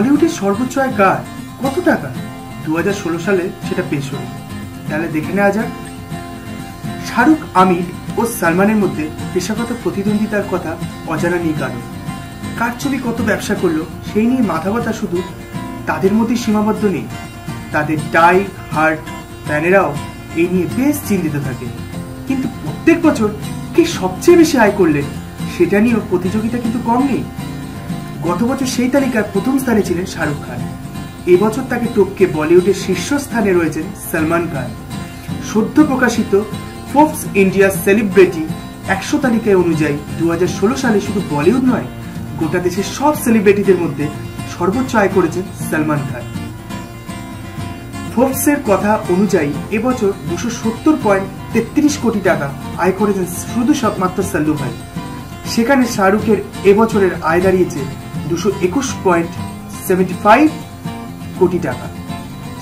বলিউডের সর্বোচ্চ আয় কার, কত টাকা? 2016 সালে সেটা পেশ হল। তাহলে দেখে নেওয়া যাক। শাহরুখ, আমির ও সালমানের মধ্যে পেশাগত প্রতিদ্বন্দ্বিতার কথা অজানা নেই কারণ। কার ছবি কত ব্যবসা করলো সেই নিয়ে মাথা ব্যথা শুধু তাদের মধ্যে সীমাবদ্ধ নেই, তাদের টাই হার্ট ফ্যানেরাও এই নিয়ে বেশ চিন্তিত থাকে। কিন্তু প্রত্যেক বছর কে সবচেয়ে বেশি আয় করলেন সেটা নিয়েও প্রতিযোগিতা কিন্তু কম নেই। গত বছর সেই তালিকায় প্রথম স্থানে ছিলেন শাহরুখ খান। এবছর তাকে টপকে বলিউডের শীর্ষস্থানে রয়েছেন সালমান খান। সদ্য প্রকাশিত ফোর্বস ইন্ডিয়া সেলিব্রিটি 100 তালিকায় অনুযায়ী 2016 সালে শুধু বলিউড নয়, গোটা দেশের সব সেলিব্রিটিদের মধ্যে সর্বোচ্চ আয় করেছেন সালমান খান। ফোর্বসের কথা অনুযায়ী এবছর 270.33 কোটি টাকা আয় করেছেন শুধু মাত্র সাল্লু ভাই। সেখানে শাহরুখের এবছরের আয় দাঁড়িয়েছে 221.75 কোটি টাকা।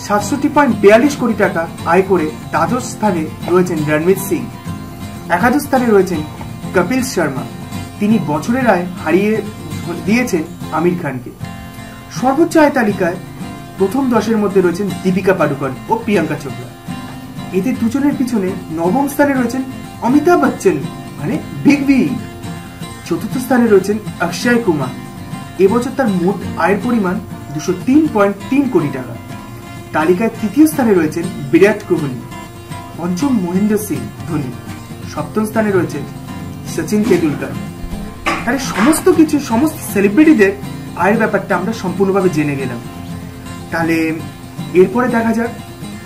67.42 কোটি টাকা আয় করে দ্বাদশ স্থানে রয়েছেন রণবীর সিং। একাদশ স্থানে রয়েছেন কপিল শর্মা। তিনি বছরের আয় হারিয়ে দিয়েছেন আমির খানকে। সর্বোচ্চ আয় তালিকায় প্রথম 10-এর মধ্যে রয়েছেন দীপিকা পাডুকোন ও প্রিয়াঙ্কা চোপড়া। এদের দুজনের পিছনে নবম স্থানে রয়েছেন অমিতাভ বচ্চন মানে বিগ বি। চতুর্থ স্থানে রয়েছেন অক্ষয় কুমার। এবছর তার মোট আয়ের পরিমাণ 203.3 কোটি টাকা। তালিকায় তৃতীয় স্থানে রয়েছেন বিরাট কোহলি। পঞ্চম মহেন্দ্র সিং ধোনি। সপ্তম স্থানে রয়েছেন সচিন তেন্ডুলকর। তাহলে সমস্ত সেলিব্রিটিদের আয়ের ব্যাপারটা আমরা সম্পূর্ণভাবে জেনে গেলাম। তাহলে এরপরে দেখা যাক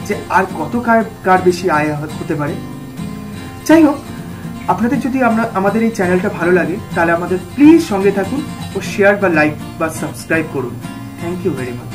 যে আর কত কার বেশি আয় হতে পারে। যাই হোক, আপনাদের যদি আমাদের এই চ্যানেলটা ভালো লাগে তাহলে আমাদের প্লিজ সঙ্গে থাকুন ও শেয়ার বা লাইক বা সাবস্ক্রাইব করুন। Thank you very much.